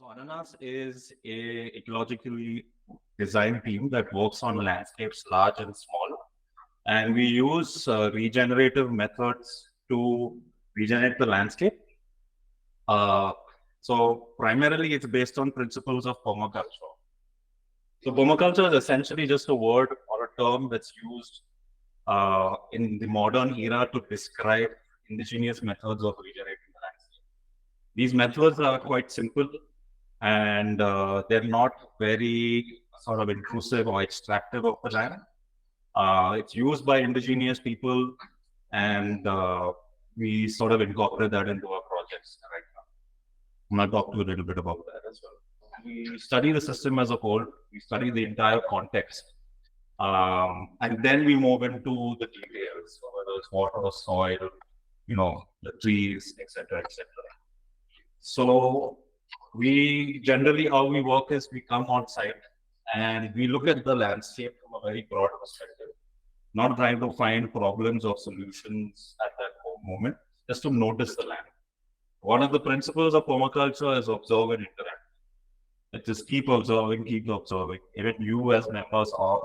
So Ananas is a ecologically designed team that works on landscapes large and small, and we use regenerative methods to regenerate the landscape. Uh, so primarily, it's based on principles of permaculture. So permaculture is essentially just a word or a term that's used in the modern era to describe indigenous methods of regenerating the landscape. These methods are quite simple and they're not very sort of intrusive or extractive of the land. It's used by indigenous people, and we sort of incorporate that into our projects right now. I'm going to talk to you a little bit about that as well. We study the system as a whole. We study the entire context, and then we move into the details, whether it's water, soil, the trees, etc., etc. So we generally, how we work is we come on site and we look at the landscape from a very broad perspective, not trying to find problems or solutions at that moment, just to notice the land. One of the principles of permaculture is observe and interact. Just keep observing, keep observing. Even you as members of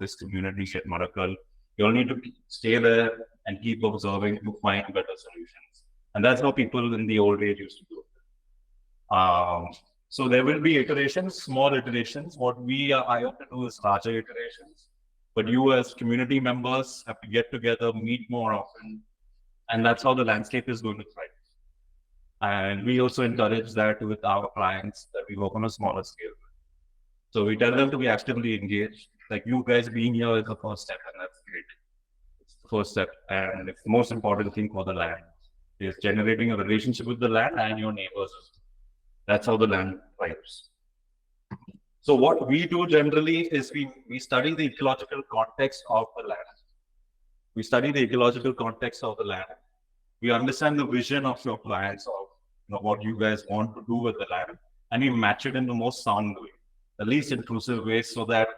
this community at Madakkal, you'll need to stay there and keep observing to find better solutions. And that's how people in the old age used to do it. So there will be iterations, small iterations. What I have to do is larger iterations. But you as community members have to get together, meet more often, and that's how the landscape is going to thrive. And we also encourage that with our clients that we work on a smaller scale. So we tell them to be actively engaged. Like you guys being here is the first step, and that's great. It's the first step, and it's the most important thing for the land is generating a relationship with the land and your neighbors. That's how the land thrives. So what we do generally is we study the ecological context of the land. We study the ecological context of the land. We understand the vision of your clients of what you guys want to do with the land, and we match it in the most sound way, the least intrusive way, so that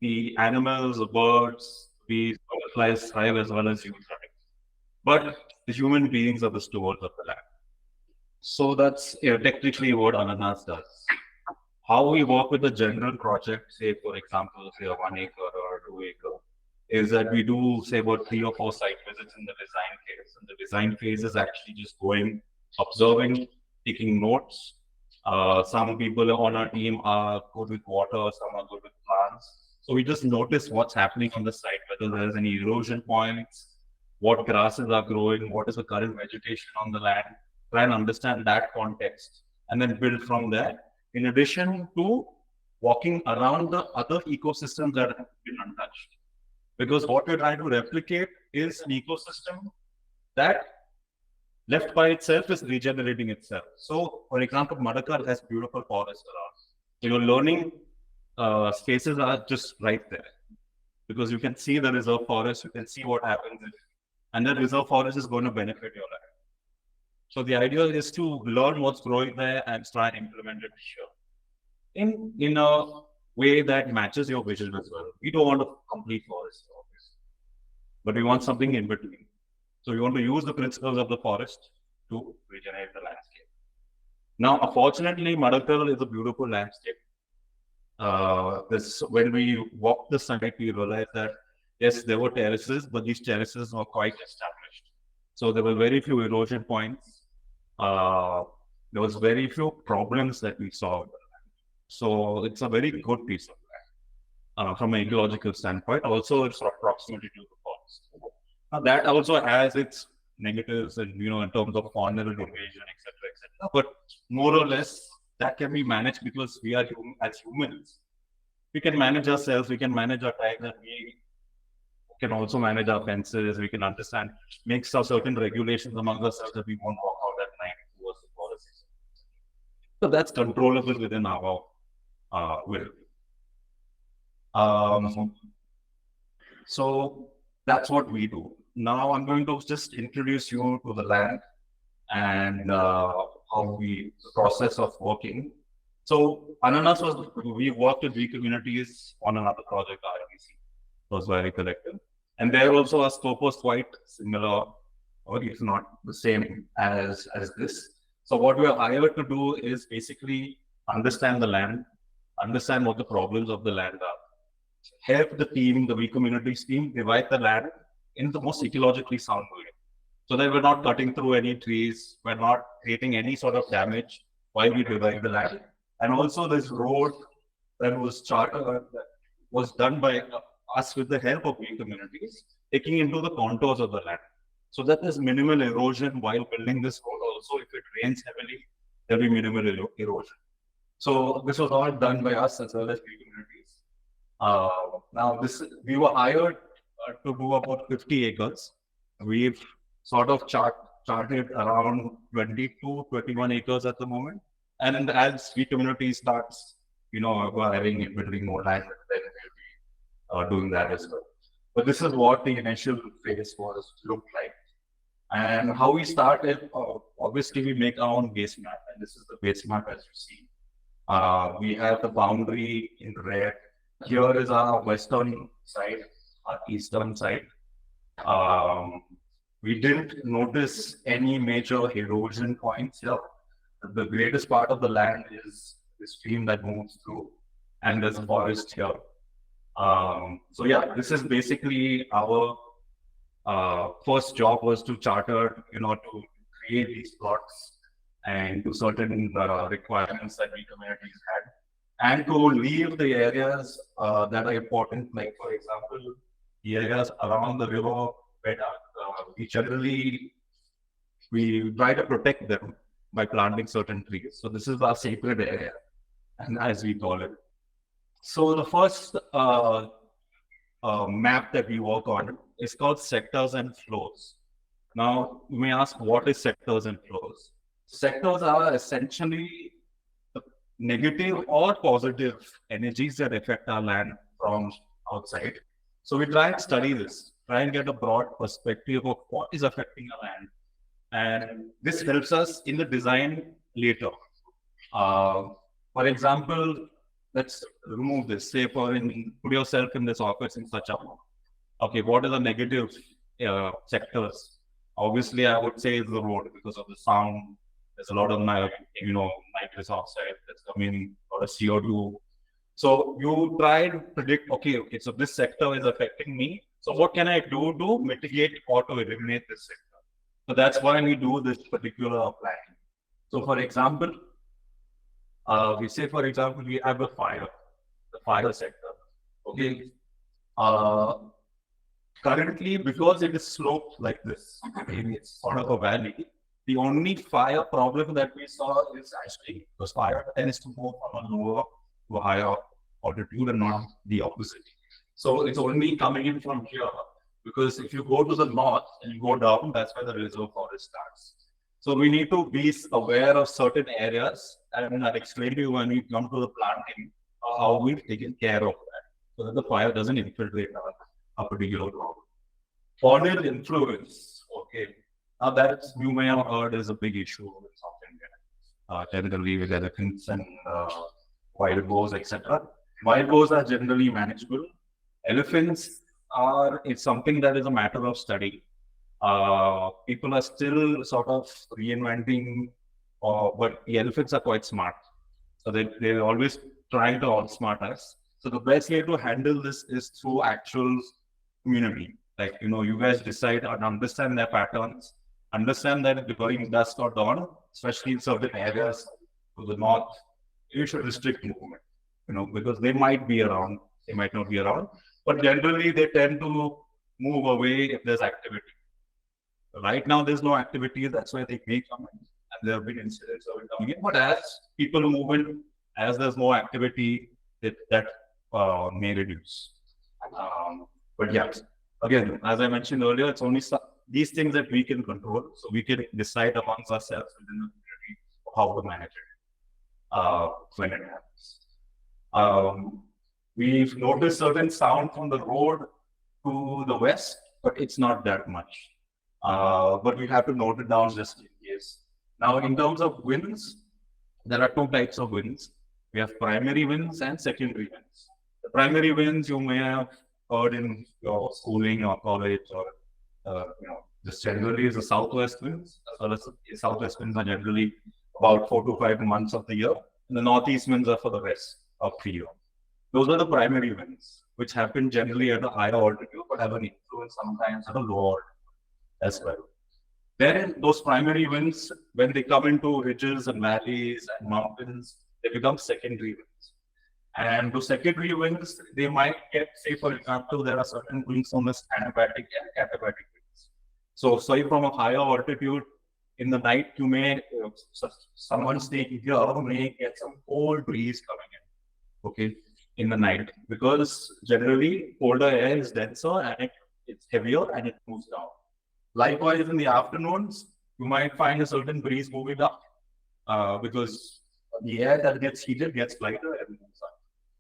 the animals, the birds, bees, butterflies thrive as well as you thrive. But the human beings are the stewards of the land. So that's technically what Ananas does. How we work with a general project, say for example, say a 1 acre or 2 acre, is that we do say about 3 or 4 site visits in the design phase. And the design phase is actually just going, observing, taking notes. Some people on our team are good with water, some are good with plants. So we just notice what's happening on the site, whether there's any erosion points, what grasses are growing, what is the current vegetation on the land, try and understand that context, and then build from there. In addition to walking around the other ecosystems that have been untouched. Because what we're trying to replicate is an ecosystem that left by itself is regenerating itself. So, for example, Madakkal has beautiful forests around. So your learning spaces are just right there. Because you can see the reserve forest, you can see what happens and the reserve forest is going to benefit your land. So the idea is to learn what's growing there and try and implement it here. In a way that matches your vision as well. We don't want a complete forest, obviously, but we want something in between. So we want to use the principles of the forest to regenerate the landscape. Now, unfortunately, Madakkal is a beautiful landscape. When we walked the site, we realized that yes, there were terraces, but these terraces were quite established. So there were very few erosion points. There was very few problems that we saw. So it's a very good piece of land from an ecological standpoint. Also, it's proximity to the forest. That also has its negatives, and in terms of faunal invasion, etc. But more or less, that can be managed because we are as humans. We can manage ourselves. We can manage our time, and we can also manage our fences. We can understand, make certain regulations among ourselves that we won't walk out at night towards the forest. So that's controllable within our will. So that's what we do. Now I'm going to just introduce you to the land and how the process of working. So Ananas we worked with communities on another project, RBC. It was very collective. And there also our scope was quite similar, or if not the same as this. So what we are hired to do is basically understand the land, understand what the problems of the land are, help the team, the We Communities team, divide the land in the most ecologically sound way. So that we're not cutting through any trees, we're not creating any sort of damage while we divide the land. And also this road that was chartered, that was done by us with the help of We Communities, taking into the contours of the land. So that there's minimal erosion while building this road. Also, if it rains heavily, there'll be minimal erosion. So this was all done by us as well as We Communities. Now, we were hired to do about 50 acres. We've sort of charted around 22, 21 acres at the moment. And as We Community starts, acquiring and building more land, then we'll be doing that as well. But this is what the initial phase looked like. And how we started, obviously we make our own base map, and this is the base map as you see. We have the boundary in red. Here is our western side, our eastern side. We didn't notice any major erosion points here. The greatest part of the land is the stream that moves through, and there's a forest here. So yeah, this is basically our first job was to charter, to create these plots and to certain requirements that We Communities had, and to leave the areas that are important, like for example, the areas around the river bed. We try to protect them by planting certain trees. So this is our sacred area, and as we call it. So the first map that we work on is called sectors and flows. Now, you may ask, what is sectors and flows? Sectors are essentially negative or positive energies that affect our land from outside. So we try and study this, try and get a broad perspective of what is affecting our land. And this helps us in the design later. For example, let's remove this. Say put yourself in this office in such a, okay, what are the negative sectors? Obviously, I would say it's the road because of the sound. There's a lot of nitrous oxide that's coming, a lot of CO2. So you try to predict, okay, so this sector is affecting me. So what can I do to mitigate or to eliminate this sector? So that's why we do this particular planning. So for example, we have the fire sector. Okay. Currently, because it is sloped like this, it's sort of a valley, the only fire problem that we saw is actually because fire tends to move from a lower to a higher altitude and not the opposite. So it's only coming in from here, because if you go to the north and you go down, that's where the reserve forest starts. So we need to be aware of certain areas, and I'll explain to you when we come to the planting how we've taken care of that, so that the fire doesn't infiltrate a particular crop. Faunal influence, okay. Now that you may have heard is a big issue in South India, generally with elephants and wild boars, etc. Wild boars are generally manageable. Elephants it's something that is a matter of study. People are still sort of reinventing, but the elephants are quite smart. So they're always trying to outsmart us. So the best way to handle this is through actual community. Like, you guys decide and understand their patterns, understand that during dusk or dawn, especially in certain areas to the north, you should restrict movement, because they might be around, they might not be around, but generally they tend to move away if there's activity. Right now, there's no activity, that's why they may come in, and there have been incidents of it coming in. But as people move in, as there's more activity, that may reduce. But yeah, again, as I mentioned earlier, it's only these things that we can control, so we can decide amongst ourselves within the community how to manage it when it happens. We've noticed certain sound from the road to the west, but it's not that much. But we have to note it down just in case. Now, in terms of winds, there are two types of winds. We have primary winds and secondary winds. The primary winds you may have heard in your schooling or college, or just generally is the southwest winds. As well as the southwest winds are generally about 4 to 5 months of the year. And the northeast winds are for the rest of the year. Those are the primary winds, which happen generally at a higher altitude, but have an influence sometimes at a lower altitude as well. Then those primary winds, when they come into ridges and valleys and mountains, they become secondary winds. And those secondary winds, they might get, say, for example, there are certain winds known as anabatic and katabatic winds. So, say from a higher altitude, in the night, you may, someone staying here may get some cold breeze coming in, okay, in the night, because generally colder air is denser and it's heavier and it moves down. Likewise, in the afternoons, you might find a certain breeze moving up because the air that gets heated gets lighter and moves up.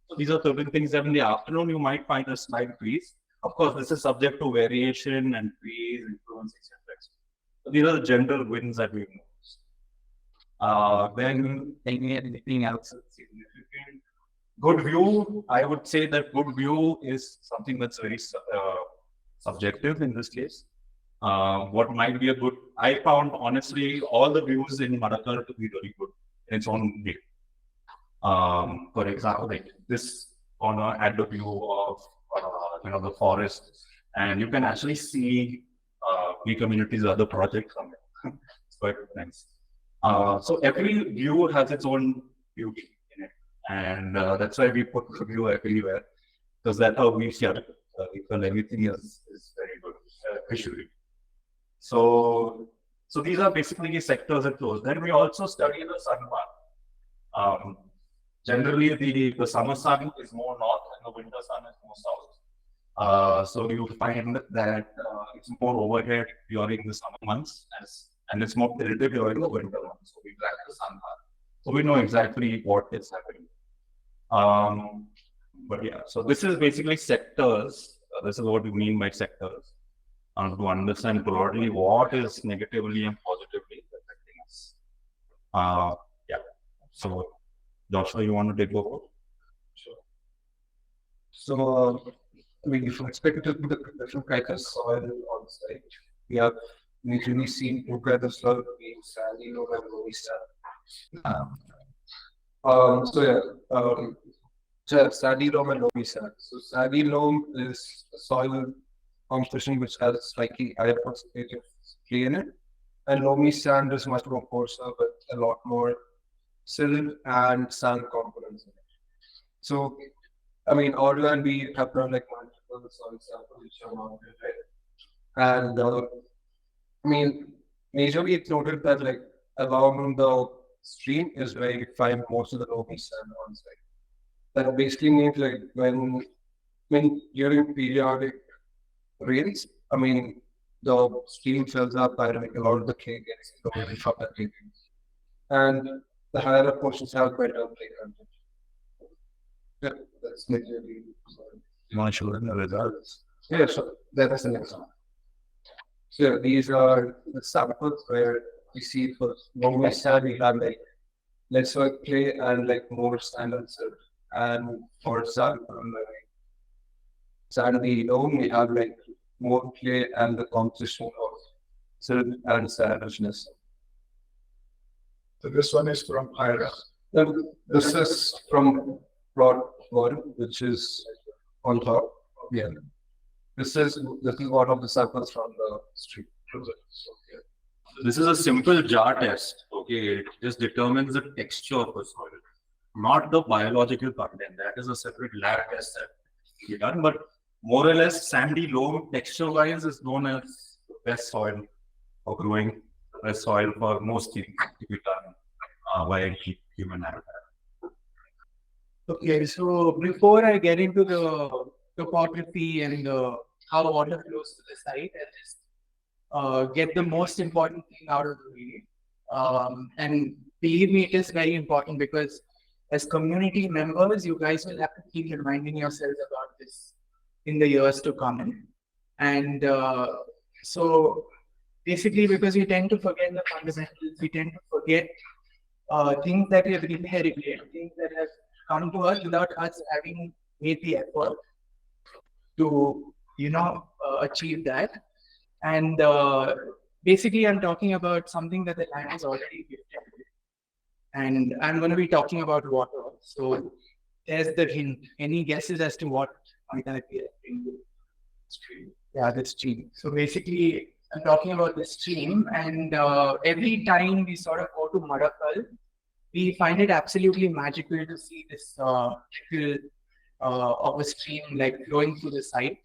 So these are certain things that in the afternoon you might find a slight breeze. Of course, this is subject to variation and breeze, influence, etc. So these are the general winds that we notice. Then anything else significant? Good view, I would say that good view is something that's very subjective in this case. What might be a good, I found honestly all the views in Madakkal to be very good in its own way. For example, like this corner had the view of the forest, and you can actually see the community's other projects from it. It's quite nice. So every view has its own beauty in it, and that's why we put the view everywhere, because that's how we share it. Because everything is very good visually. So these are basically sectors and flows. Then we also study the sun path. Generally, the summer sun is more north and the winter sun is more south. So you find that it's more overhead during the summer months and it's more tilted during the winter months. So we track the sun path. So we know exactly what is happening. But yeah, so this is basically sectors. This is what we mean by sectors. To understand broadly what is negatively and positively affecting us. Yeah. So, Joshua, you want to take over? Sure. So, I mean, if you expect to the different kinds of soil on site, we have usually seen two kinds of soil being sandy loam and loamy sand. So sandy loam and loamy sand. So sandy loam is a soil composition which has slightly higher percentage of clay in it, and loamy sand is much more coarser with a lot more silt and sand components in it. So, I mean, Orland, we have done like multiple soil samples which are mounted, right? And I mean, majorly it's noted that like along the stream is where you find most of the loamy sand on site. That basically means like when during periodic rains, I mean, the stream fills up and like a lot of the clay gets away from the clay. And the higher up portions have better clay content. Yeah, that's majorly. You want to show them the results? Yeah, so that is an example. So these are the samples where we see for loamy sand we have like lesser clay and like more sand and silt. And for sandy loam we have like more clay and the composition of silt and sandishness. So this one is from Ira. This is from plot 1, which is on top. Yeah. This is one of the samples from the street. This is a simple jar test. Okay, it just determines the texture of the soil, not the biological content. That is a separate lab test that we done. But more or less, sandy loam texture-wise is known as the best soil for growing, best soil for most things to be done by human habitat. Okay, so before I get into the topography and how water flows to the site, I just get the most important thing out of the way. And believe me, it is very important because as community members, you guys will have to keep reminding yourselves about this in the years to come. And so basically, because we tend to forget the fundamentals, we tend to forget things that we have inherited, things that have come to us without us having made the effort to, achieve that. And basically, I'm talking about something that the land is already gifted. And I'm going to be talking about water. So there's the hint. Any guesses as to what might I be referring to? Stream. Yeah, the stream. So basically, I'm talking about the stream, and every time we sort of go to Madakkal, we find it absolutely magical to see this trickle of a stream like flowing through the site.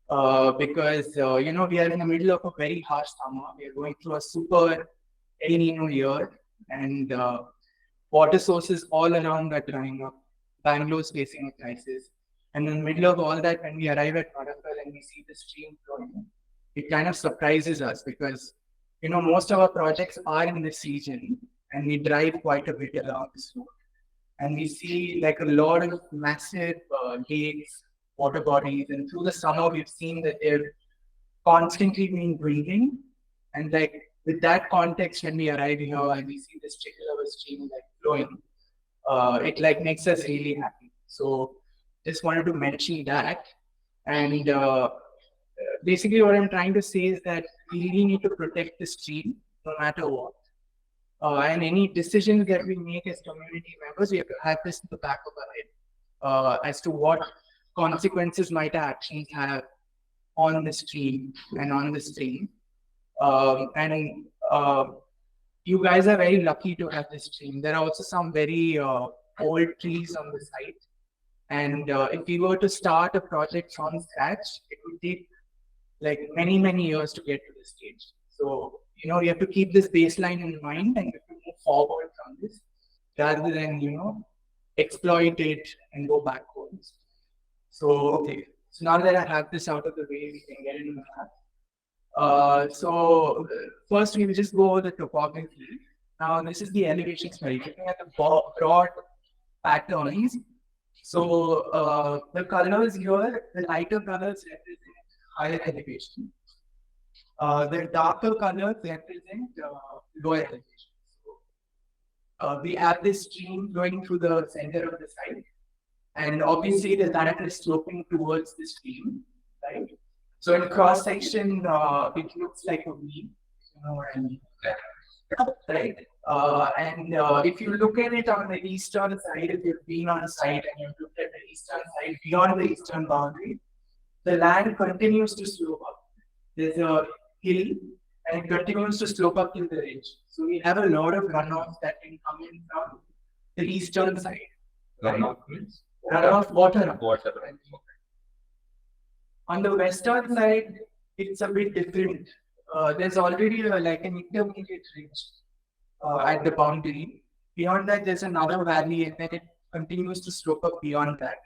Because we are in the middle of a very harsh summer. We are going through a super El Nino year, and water sources all around are drying up. Bangalore is facing a crisis. And in the middle of all that, when we arrive at Madakkal and we see the stream flowing, it kind of surprises us because, most of our projects are in this region and we drive quite a bit around this road. And we see like a lot of massive lakes, water bodies. And through the summer, we've seen that they're constantly being breathing. And like with that context, when we arrive here and we see this trickle of a stream like flowing, it like makes us really happy. So just wanted to mention that. And basically what I'm trying to say is that we really need to protect the stream no matter what. And any decisions that we make as community members, we have to have this in the back of our head as to what consequences might our actions have on the stream and on the stream. You guys are very lucky to have this stream. There are also some very old trees on the site. And if we were to start a project from scratch, it would take like many, many years to get to this stage. So, you have to keep this baseline in mind and you have to move forward from this rather than, exploit it and go backwards. So, okay. So now that I have this out of the way, we can get into the map. First we will just go over the topography. Now, this is the elevation study. Looking at the broad patterns. So the colors here, the lighter colors represent higher elevation. The darker colors represent lower elevation. We have this stream going through the center of the site, and obviously the land is sloping towards the stream, right? So in cross section, it looks like a V, right? If you look at it on the eastern side, if you've been on a site and you've looked at the eastern side beyond the eastern boundary, the land continues to slope up. There's a hill and it continues to slope up to the ridge. So we have a lot of runoff that can come in from the eastern side. Runoff means? Runoff water. Water. On the western side, it's a bit different. There's already like an intermediate ridge at the boundary. Beyond that, there's another valley, and then it continues to slope up beyond that.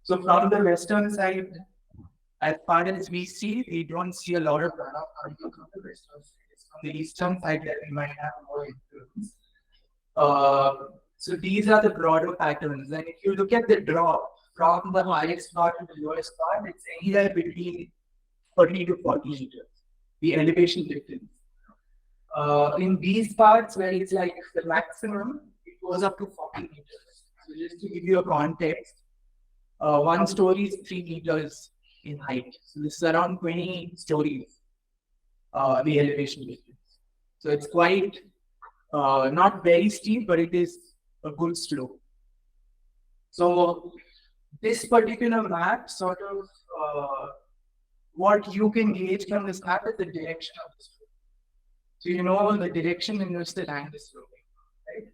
So from the western side, as far as we see, we don't see a lot of runoff coming from the western side. It's from the eastern side that we might have more influence. So these are the broader patterns. And if you look at the drop from the highest part to the lowest part, it's anywhere between 30 to 40 meters, the elevation difference. In these parts where it's like the maximum, it goes up to 40 meters. So just to give you a context, one story is 3 meters in height. So this is around 20 stories, the elevation difference. So it's quite not very steep, but it is a good slope. So this particular map sort of what you can gauge from this map is the direction of the slope. So you know the direction in which the land is sloping, right?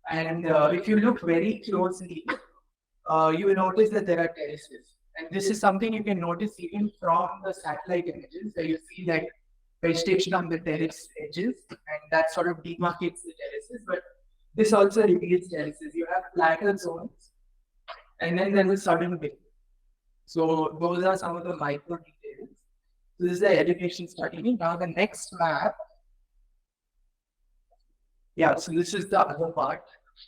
And if you look very closely, you will notice that there are terraces. And this is something you can notice even from the satellite images, where you see like vegetation on the terrace edges, and that sort of demarcates the terraces. But this also reveals terraces. You have flatter zones, and then there is sudden dip. So those are some of the micro details. So this is the elevation study. Now the next map. Yeah, so this is the other part.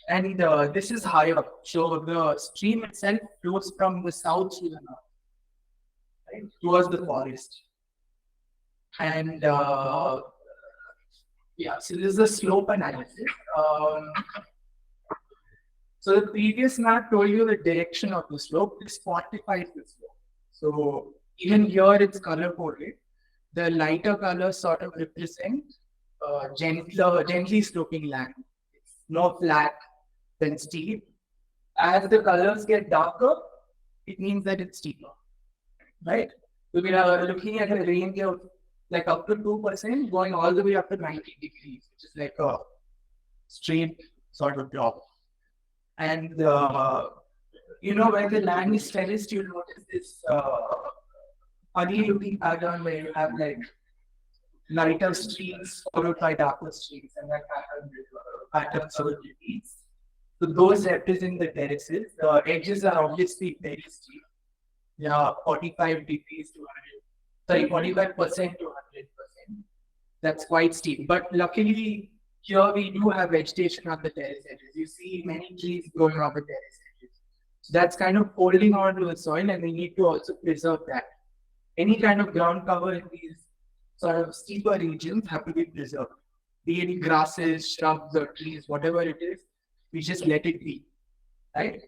And this is higher. So the stream itself flows from the south to the north, right, towards the forest. And yeah, so this is the slope analysis. So the previous map told you the direction of the slope. This quantifies the slope. So even here it's color coded. The lighter colors sort of represent gently sloping land. It's no flat, then steep. As the colors get darker, it means that it's steeper, right? So we are looking at a range of like up to 2% going all the way up to 90 degrees, which is like a straight sort of drop. And when the land is terraced, you notice this funny looking pattern where you have like lighter streaks followed by darker streaks, and that pattern sort of repeats. So those represent the terraces. The edges are obviously very steep. Yeah, 45 degrees to 100. Sorry, 45% to 100%. That's quite steep. But luckily, here we do have vegetation on the terrace edges. You see many trees growing on the terrace edges. So that's kind of holding on to the soil, and we need to also preserve that. Any kind of ground cover in these sort of steeper regions have to be preserved. Be it grasses, shrubs, or trees, whatever it is, we just let it be, right?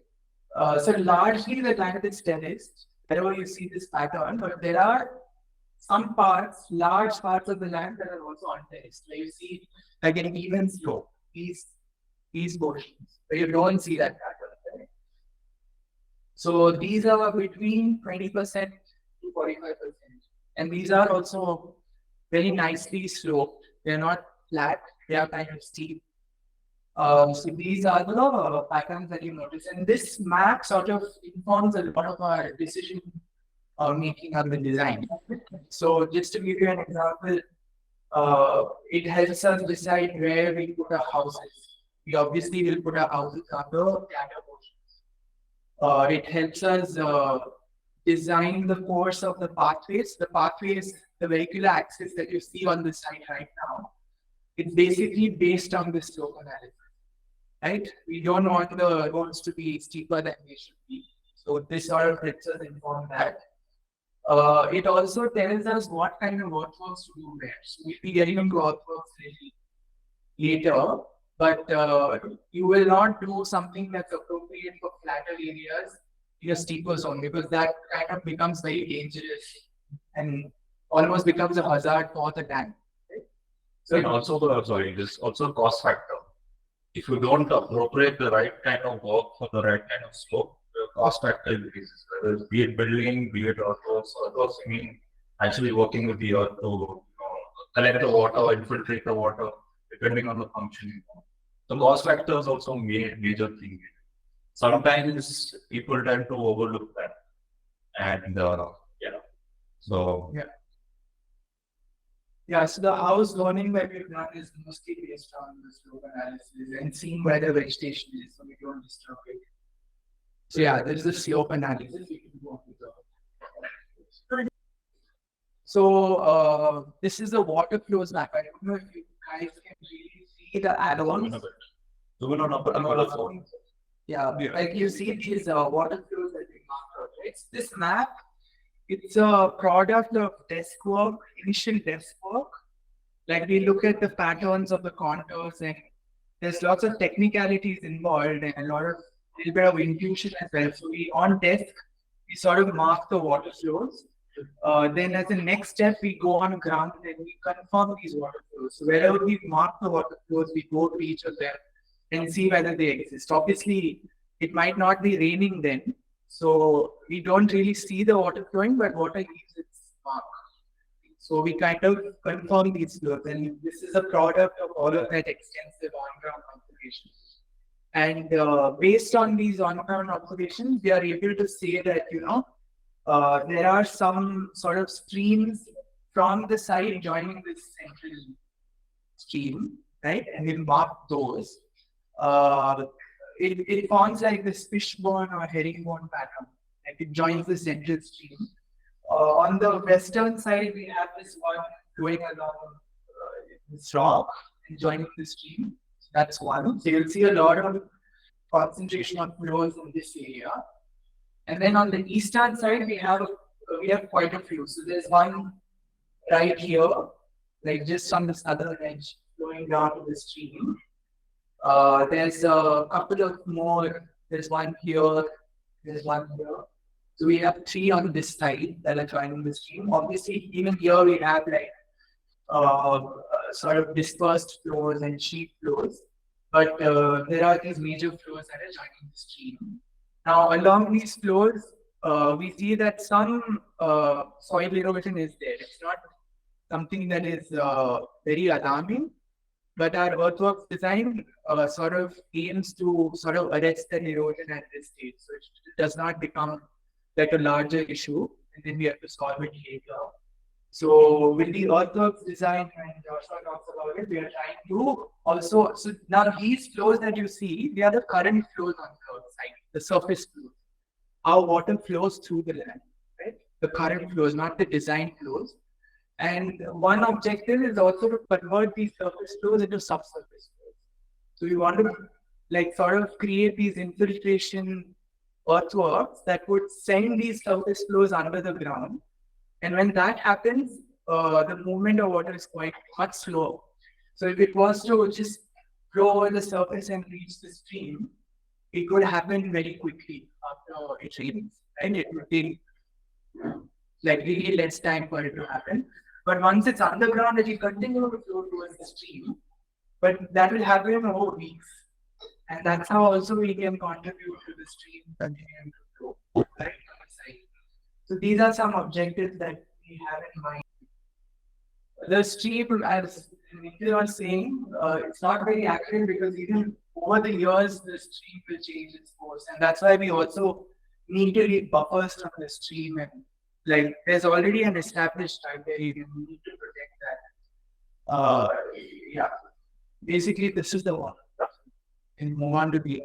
So largely the land is terraced, wherever you see this pattern, but there are some parts, large parts of the land that are also unterraced, where you see like an even slope, these portions, where you don't see that pattern, right? So these are between 20% to 45%. And these are also very nicely sloped. They're not flat, they are kind of steep. So these are the patterns that you notice. And this map sort of informs a lot of our decision making on the design. So just to give you an example, it helps us decide where we put our houses. We obviously will put our houses on the flatter portions. It helps us design the course of the pathways. The pathways, the vehicular axis that you see on the side right now, it's basically based on the slope analysis, right? We don't want the roads to be steeper than they should be. So this sort of helps us inform that. It also tells us what kind of earthworks to do where. So we'll be getting into earthworks later, but you will not do something that's appropriate for flatter areas in a steeper zone, because that kind of becomes very dangerous and almost becomes a hazard for the dam. Right? So and also this also cost factor. If you don't appropriate the right kind of work for the right kind of slope, the cost factor increases. Whether it's be it building, be it earthworks, I mean actually working with the earth to collect the water, infiltrate the water, depending on the function. The cost factor is also a major thing. Sometimes people tend to overlook that, and so yeah. So the house learning that we've done is mostly based on the slope analysis and seeing where the vegetation is, so we don't disturb it. So yeah, there is a slope analysis. We can go on. So this is the water flows map. I don't know if you guys can really see the add-ons. Yeah, like you see these water flows that we marked out, right? This map, it's a product of desk work, initial desk work. Like we look at the patterns of the contours, and there's lots of technicalities involved and a little bit of intuition as well. So we on desk, we sort of mark the water flows. Then as a next step, we go on ground and we confirm these water flows. So wherever we mark the water flows, we go to each of them and see whether they exist. Obviously, it might not be raining then, so we don't really see the water flowing, but water leaves its mark. So we kind of confirm these flows, and this is a product of all of that extensive on-ground observations. And based on these on-ground observations, we are able to say that, there are some sort of streams from the side joining this central stream, right? And we mark those. It forms like this fishbone or herringbone pattern. Like it joins the central stream. On the western side, we have this one going along this rock and joining the stream. That's one. So you'll see a lot of concentration of flows in this area. And then on the eastern side, we have quite a few. So there's one right here, like just on the southern edge, going down to the stream. There's a couple of more. There's one here. There's one here. So we have 3 on this side that are joining the stream. Obviously, even here we have like sort of dispersed flows and sheet flows. but there are these major flows that are joining the stream. Now, along these flows, we see that some soil erosion is there. It's not something that is very alarming, but our earthworks design sort of aims to sort of arrest that erosion at this stage, so it does not become like a larger issue, and then we have to solve it later. So with the earthworks design, and Joshua talks about it, we are trying to also, so now these flows that you see, they are the current flows on the site, the surface flows, how water flows through the land, right? The current flows, not the design flows. And one objective is also to convert these surface flows into subsurface flows. So we want to like sort of create these infiltration earthworks that would send these surface flows under the ground. And when that happens, the movement of water is quite much slower. So if it was to just flow over the surface and reach the stream, it could happen very quickly after it rains. And it would take like really less time for it to happen. But once it's underground, it will continue to flow towards the stream. But that will happen over weeks. And that's how also we can contribute to the stream continuing to flow right on the side. So these are some objectives that we have in mind. The stream, as Nikhil was saying, it's not very accurate because even over the years, the stream will change its course. And that's why we also need to leave buffers from the stream. And like there's already an established library, we need to protect that. Yeah. Basically, this is the one. And move on to the.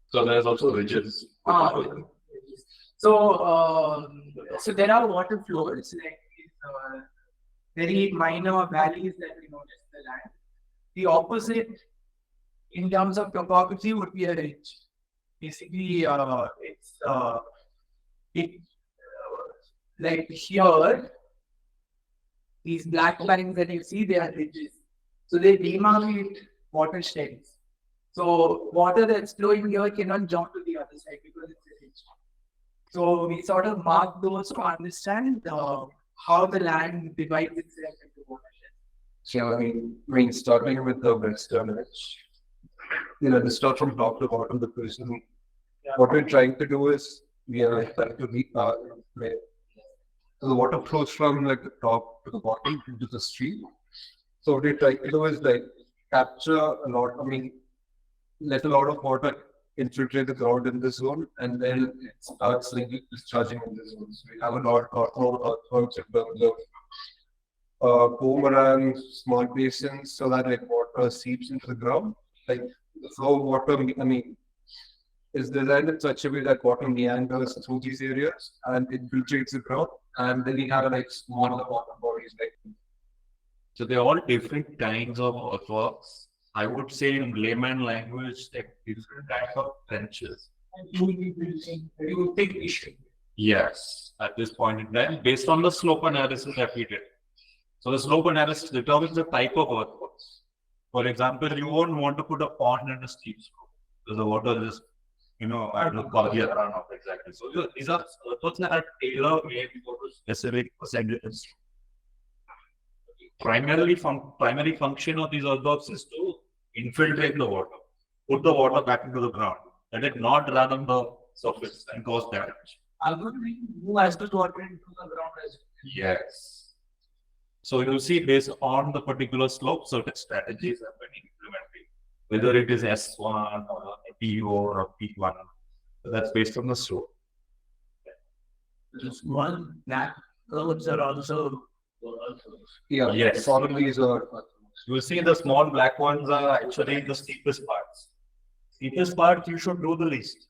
So there's also ridges. So there are water flows, like these very minor valleys that we notice in the land. The opposite in terms of topography would be a ridge. Basically, like here, these black lines that you see, they are ridges. So they demarcate watersheds. So water that's flowing here cannot jump to the other side because it's a ridge. So we sort of mark those to understand how the land divides itself into watersheds. So starting with the western edge, let's start from top to bottom because what we're trying to do is we are trying to meet so the water flows from like the top to the bottom into the stream. So what we're trying to do is like capture a lot, let a lot of water infiltrate the ground in this zone, and then it starts discharging in this zone. So we have a lot of earthworks in terms of boomerangs, small basins, so that like water seeps into the ground. Like the flow of water, is designed in such a way that water meanders through these areas and infiltrates the ground. And then we have like smaller water bodies like. So they're all different kinds of earthworks. I would say in layman language, like different kinds of trenches. You would think we should. Yes, at this point in time, based on the slope analysis that we did. So the slope analysis determines the type of earthworks. For example, you won't want to put a pond and a steep slope because the water is, I don't know, around exactly. So these are earthworks that are tailor-made for specific segments. Primary function of these earthworks is to infiltrate the water, put the water back into the ground, let it not run on the surface and cause damage. Move as the water into the ground as well. Yes. So you see, based on the particular slope, certain strategies have been implemented, whether it is S1 or PO or P1. So that's based on the slope. Just one that curves are also. Yes. These are. You see, the small black ones are actually the steepest parts. Steepest part, you should do the least.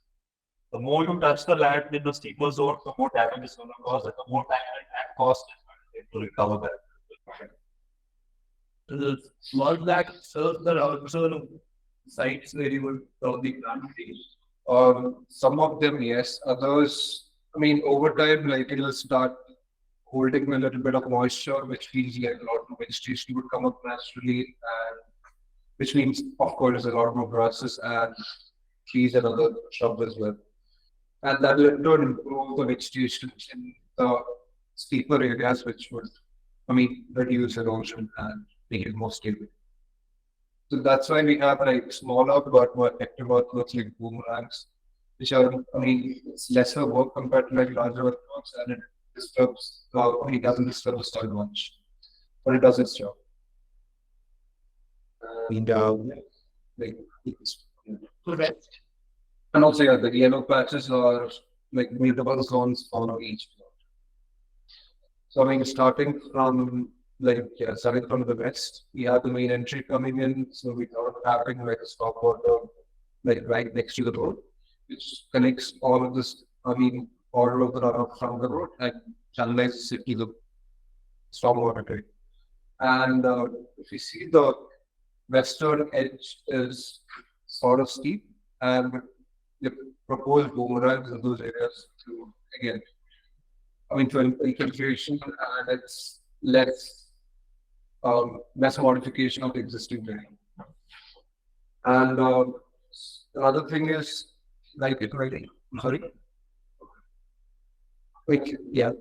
The more you touch the land in the steeper zone, the more damage is going to cause it, the more time and cost to recover that. The small black serves the also sites very good for the plant. Some of them, yes. Others, over time, like it'll start holding a little bit of moisture, which feels like a lot of vegetation would come up naturally, and which means, of course, there's a lot more grasses and trees and other shrubs as well. And that will in turn improve the vegetation in the steeper areas, which would, reduce erosion and make it more stable. So that's why we have like smaller but more effective earthworks like boomerangs, which are, I mean, it's lesser work compared to like larger earthworks, and it disturbs, it doesn't disturb the soil much, but it does its job. And like it's, and also yeah, the yellow patches are like mutable zones on each plot. So I mean, starting from the west, we have the main entry coming in. So we are having like a stop water like right next to the road, which connects all of this. I mean, all of the runoff from the road and channelizes it to the stormwater tank. And if you see the western edge is sort of steep, and the proposed boomerangs in those areas to again, I mean, to infiltration, and it's less modification of the existing terrain. And another thing is like sorry, like yeah.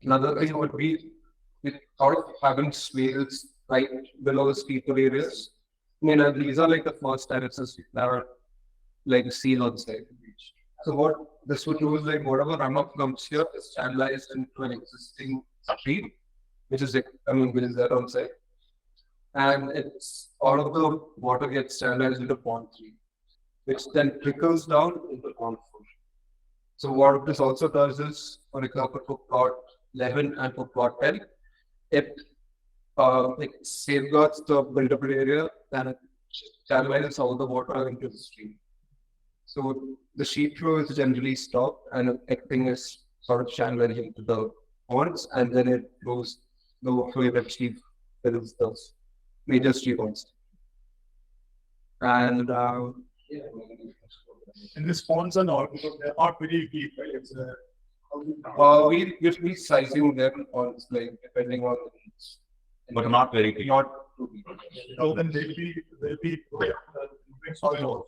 Another thing would be with our having swales right below the steeper areas. I mean, these are like the first terraces that are like seen on the side. So what this would do is like whatever runoff comes here is channelized into an existing stream, which is which is there on site. And it's all of the water gets channelized into pond 3, which then trickles down into pond 4. So what this also does is, for example, for plot 11 and for plot 10, it safeguards the buildable area and it channelizes all the water into the stream. So the sheet flow is generally stopped and everything is sort of channeled into the ponds, and then it flows the water eventually fills those major stream ponds. And And these ponds are not, they're not very deep, right? It's we usually sizing them on like depending on the needs. But not very deep. Not too deep. then they'll be soil also.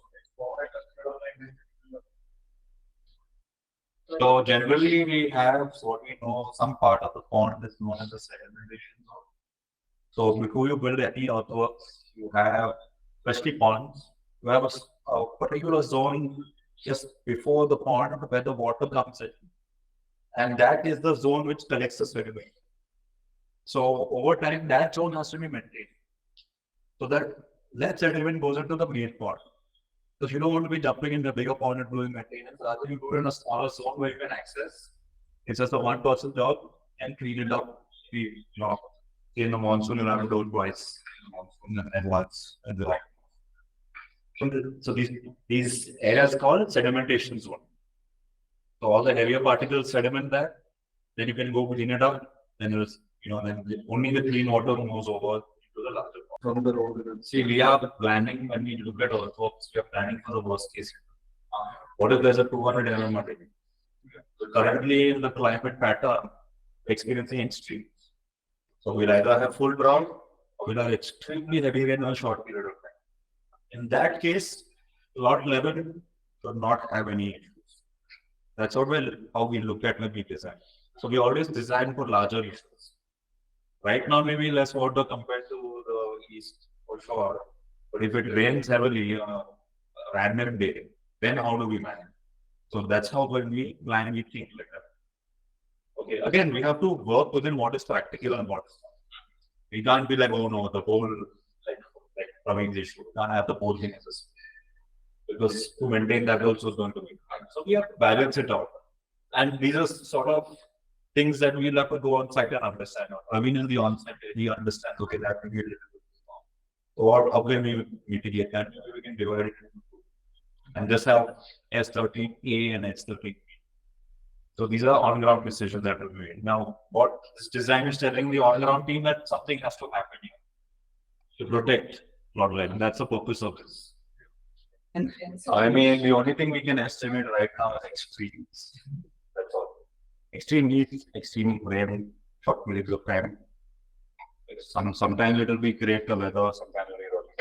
So generally we have what we know, some part of the pond is known as the sedimentation zone. So before you build any earthworks, you have, especially ponds, you have a particular zone just before the pond where the water comes in. And that is the zone which collects the sediment. So over time, that zone has to be maintained. So that sediment goes into the main pond. So you don't want to be jumping in the bigger pond and doing maintenance. Rather, you do it in a smaller zone where you can access. It's just a one-person job and clean it up. In the monsoon, you'll have to do it twice. In the monsoon and once and the like. So these areas called sedimentation zone. So all the heavier particles sediment there, then you can go clean it up. Then there's then only the clean water moves over to the larger pond. From the road. See, we are planning when we look at earthworks, we are planning for the worst case. What if there's a 200 mm? So currently in the climate pattern, experiencing extremes. So we'll either have full drought or we'll have extremely heavy rain in a short period of time. In that case, lot 11 should not have any issues. That's how we look at when we design. So we always design for larger issues. Right now, maybe less water compared to the east for sure. But if it rains heavily on a random day, then how do we manage? So that's how when we plan, we think like that. Okay, again, we have to work within what is practical and what is not. We can't be like, oh no, the whole like plumbing issue. We can't have the whole thing as a space. Because to maintain that also is going to be hard. So we have to balance it out. And these are sort of things that we'll have to go on site and understand. I mean, in the on-site, he understands, okay, that will be a little bit small. So how can we mitigate that? We can divide it into two. And just have S13A and S13B. So these are on-ground decisions that will be made. Now, what this design is telling the on-ground team that something has to happen here to protect floodline. That's the purpose of this. And I mean, the only thing we can estimate right now is extremes. That's all. Extreme heat, extreme rain, short periods of time. Sometimes it will be great weather, sometimes it will be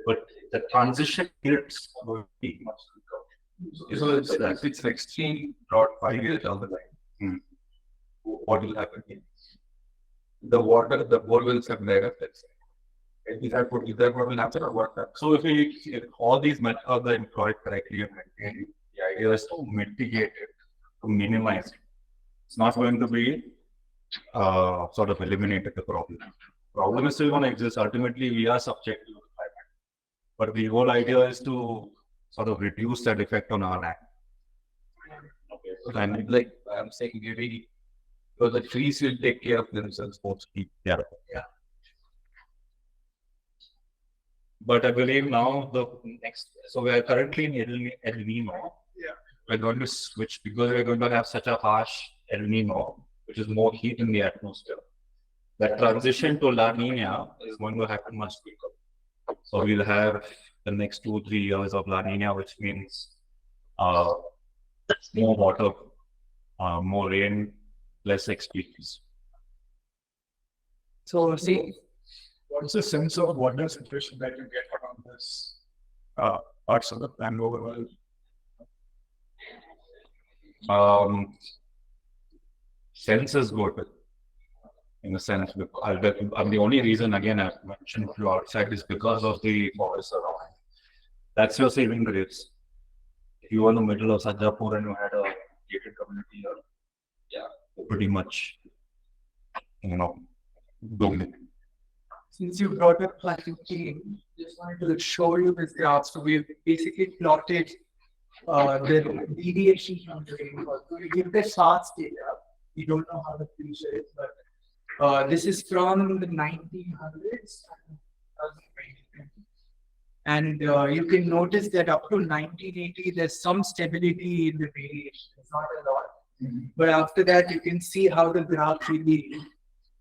but the transition periods will be much quicker. So it's extreme drought 5 years down the line. What will happen here? The water, the bore wells have dried up, let's say. Is that what will happen or what? So if all these methods are employed correctly and maintained, the idea is to mitigate it, to minimize it. It's not going to be sort of eliminated the problem. Problem is still going to exist. Ultimately, we are subject to climate. But the whole idea is to sort of reduce that effect on our land. Okay. And like I'm saying, maybe because the trees will take care of themselves mostly. Yeah. But I believe now so we are currently in El Nino. Yeah. We're going to switch because we're going to have such a harsh El Nino, which is more heat in the atmosphere. That transition to La Nina is going to happen much quicker. So we'll have the next 2-3 years of La Nina, which means more water, more rain, less extremes. So see, What's the sense of water situation that you get from this parts of the Bengaluru world? Sense is good. In a sense, the only reason again I've mentioned to outside is because of the forest around. That's your saving grace. If you were in the middle of Sajjapur and you had a gated community here, yeah, pretty much, doing. since you brought up breathtaking, just wanted to show you this graph. So we've basically plotted the deviation from the rainfall. So we give the SARS data. We don't know how the future is, but this is from the 1900s. And you can notice that up to 1980, there's some stability in the variation. It's not a lot. But after that, you can see how the graph really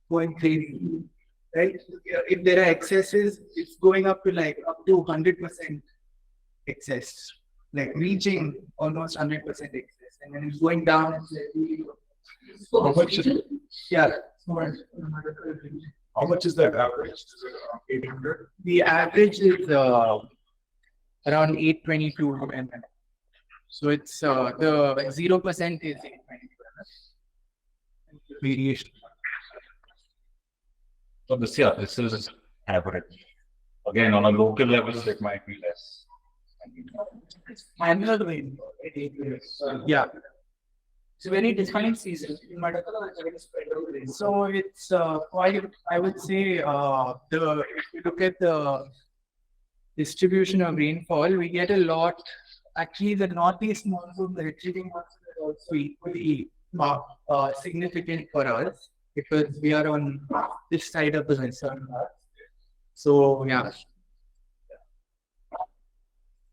going crazy. Right? If there are excesses, it's going up to 100% excess, like reaching almost 100% excess. And then it's going down. How much is it? Yeah. How much is that average? Is it around 800? The average is around 822 mm. So it's the 0% is 822 variation. So this is average. Again, on a local level, it might be less. Annual rain. Yeah. It's a very defined season. So it's quite, I would say, if you look at the distribution of rainfall, we get a lot. Actually, the northeast monsoon, the retreating monsoon is also equally significant for us because we are on this side of the western part. So, yeah.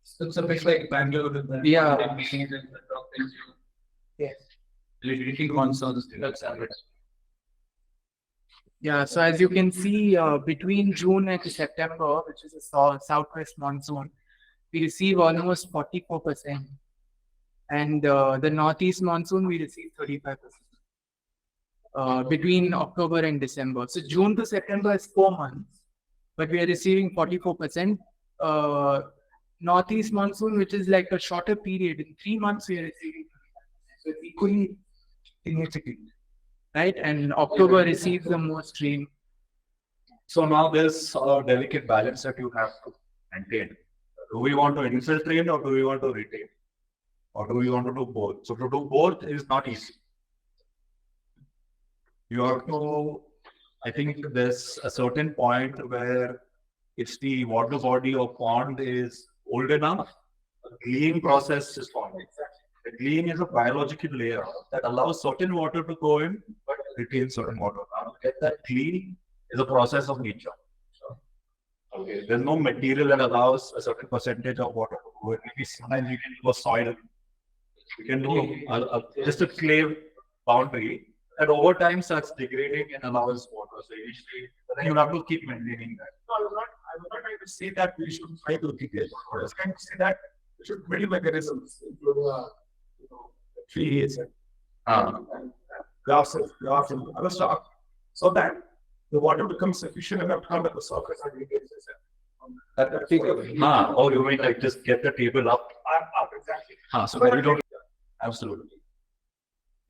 So it's a bit like Bengaluru. Yeah. Yes. Retreating monsoons, that's average. Yeah, so as you can see, between June and September, which is a southwest monsoon, we receive almost 44%. And the northeast monsoon, we receive 35%. Between October and December. So June to September is 4 months, but we are receiving 44%. Northeast monsoon, which is like a shorter period, in 3 months we are receiving 35%. So it's equally significant, right? And October receives the most rain. So now there's a delicate balance that you have to maintain. Do we want to infiltrate or do we want to retain? Or do we want to do both? So to do both is not easy. You have to, I think there's a certain point where if the water body or pond is old enough, the cleaning process is formed. The clean is a biological layer that allows certain water to go in, but retains certain water. Now, to get that clean is a process of nature. Okay, there's no material that allows a certain percentage of water to go in. Maybe sometimes you can do a soil. You can do just a clay boundary that over time starts degrading and allows water. So initially, but then you have to keep maintaining that. No, I was not trying to say that we should try to keep it. I was trying to say that we should build mechanisms, trees, grasses, and other stuff, so that the water becomes sufficient enough to come at the surface and Or you mean like just get the table up? exactly. So that you don't. Absolutely.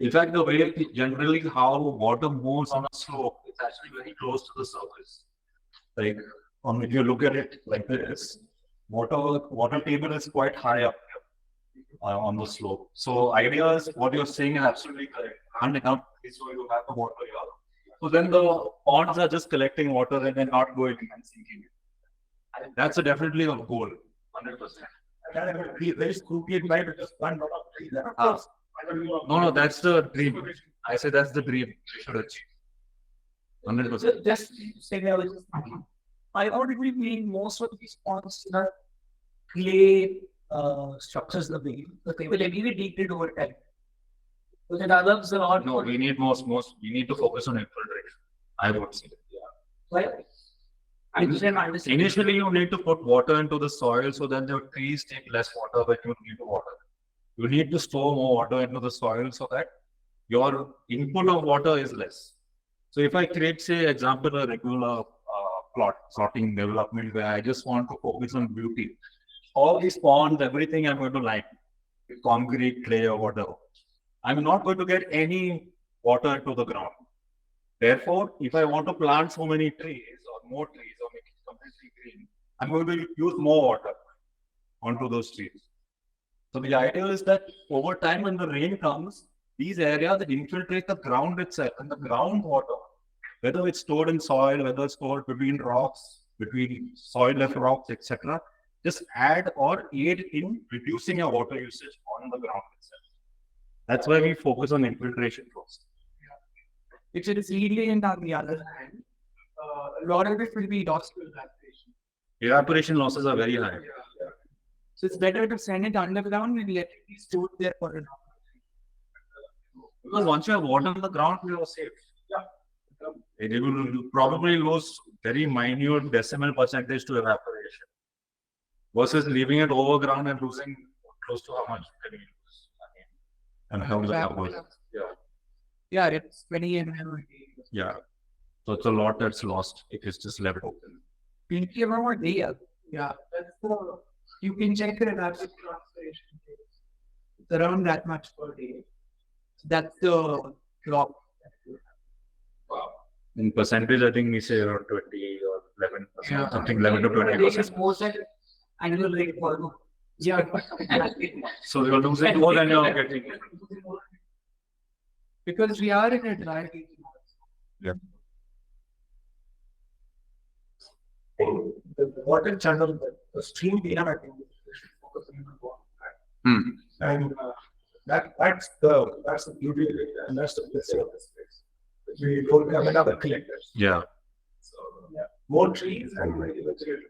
In fact, the way generally how water moves on a slope is actually very close to the surface. Like If you look at it like this, water table is quite high up on the slope. So idea is what you're saying is absolutely correct. And enough is so you have the water here. So then the ponds are just collecting water and then not going and sinking it. That's definitely a goal, 100%. Very scrutiny by just one lot of trees. No, that's the dream. I say that's the dream we should achieve. 100%. Just say there was I already mean most of these ponds are clay structures the way, but they will anyway degrade over time. So that others are all No, we need we need to focus on infiltration. I would say. right. I understand. Initially, you need to put water into the soil so that the trees take less water when you need to water. You need to store more water into the soil so that your input of water is less. So if I create, say, example, a regular plotting development where I just want to focus on beauty, all these ponds, everything I'm going to line with concrete, clay, or whatever. I'm not going to get any water into the ground. Therefore, if I want to plant so many trees or more trees or make it completely green, I'm going to use more water onto those trees. So the idea is that over time when the rain comes, these areas infiltrate the ground itself, and the groundwater, whether it's stored in soil, whether it's stored between rocks, between soil and rocks, etc., just add or aid in reducing your water usage on the ground itself. That's why we focus on infiltration first. If it is lenient on the other hand, a lot of it will be lost to evaporation. Evaporation losses are very high. So it's better to send it underground and let it be stored there for an hour. Because once you have water on the ground, you are safe. It will probably lose very minute decimal percentage to evaporation. Versus leaving it overground and losing close to how much can you lose? And how does that work? Yeah, it's 20 ml. Yeah. So it's a lot that's lost if it's just left open. 20 ml a day. Yeah, that's the, you can check the evaporation concentration. It's around that much per day. That's the drop. Wow. In percentage, I think we say around 20 or 11%, Yeah. something 11 to This is 20%. more than annual rainfall. Yeah. So you're losing more than you're getting. Because we are in a dry region. The water channel, the stream data mapping, and that's the beauty of it, and that's the blessing of this place. We don't have another collectors. Yeah. So more trees and regular trees.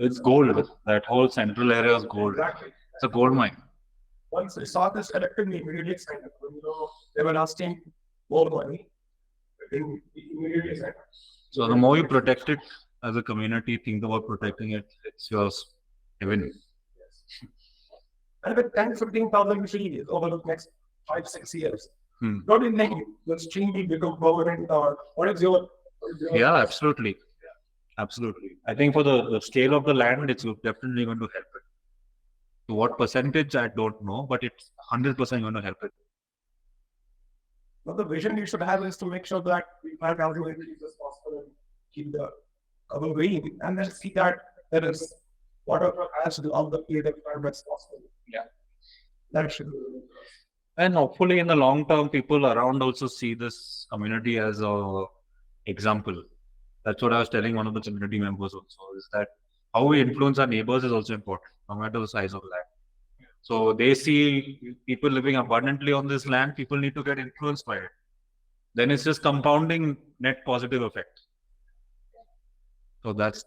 It's gold. That whole central area is gold. Exactly. It's a gold mine. Once I saw this collected, we immediately signed up. They were asking more money. We immediately signed up. So the more you protect it as a community, think about protecting it, it's yours. Even And about 10,000-15,000 trees over the next 5-6 years. Hmm. Not in negative, the stream will become permanent, or what is your yeah, absolutely. Absolutely. I think for the scale of the land, it's definitely going to help it. To what percentage, I don't know, but it's 100% going to help it. But the vision you should have is to make sure that we plant as many trees as possible and keep the cover green, and then see that there is water as to all the creative environment as possible. Yeah. That should be. And hopefully in the long term, people around also see this community as a example. That's what I was telling one of the community members also, is that how we influence our neighbors is also important, no matter the size of land. So they see people living abundantly on this land, people need to get influenced by it. Then it's just compounding net positive effect. So that's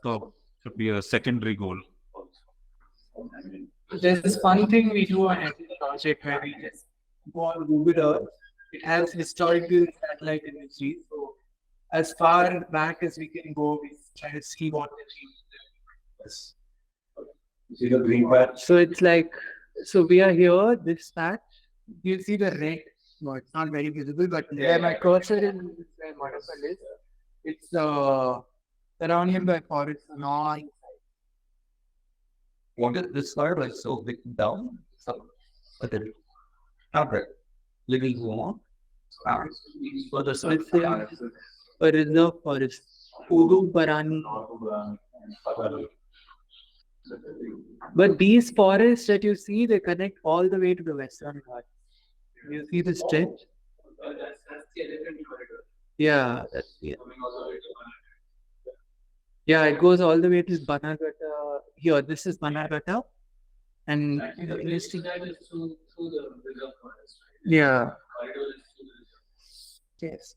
should be a secondary goal. There's this fun thing we do on every project where we just go on Google Earth. It has historical satellite imagery. So as far back as we can go, we try to see what the change is. See the green patch. So it's like, so we are here, this patch, you'll see the red. No, it's not very visible, but where my cursor is, where Madakkal is, it's surrounded by forests on all sides. What is this slide like so big down? So, but then, fabric, living room. So it's a reserve forest, Uru Parani. But these forests that you see, they connect all the way to the Western Ghats. You see the stretch? Yeah, yeah, it goes all the way to Banagata. Here, this is Banagata. And yeah. Yes.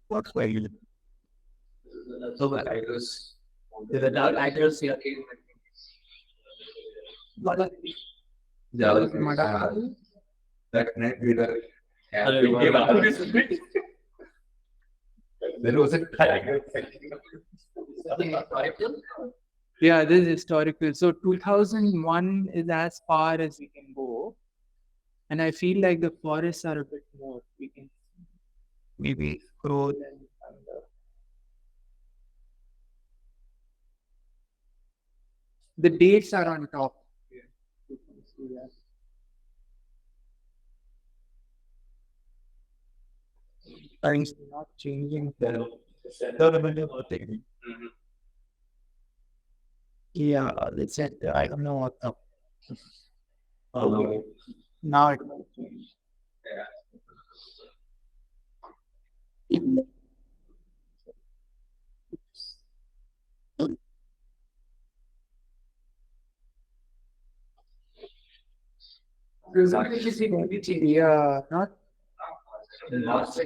What's where you live? The dark acres here. Madakkal. There was a tiger. Yeah, this is historical. So 2001 is as far as we can go. And I feel like the forests are a bit more. We can maybe grow them. The dates are on top. You can see that. Things are not changing. Yeah, let's say I don't know what up. Now it might change. Yeah,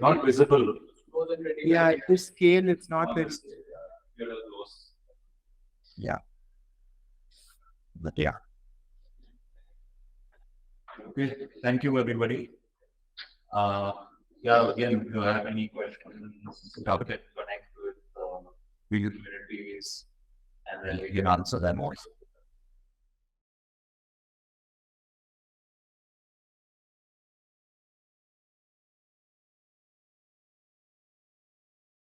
Not visible. yeah, at this scale, it's not very. Yeah. But yeah. Okay, thank you, everybody. Yeah, again, if you have any questions, connect with communities, and then we can answer them also.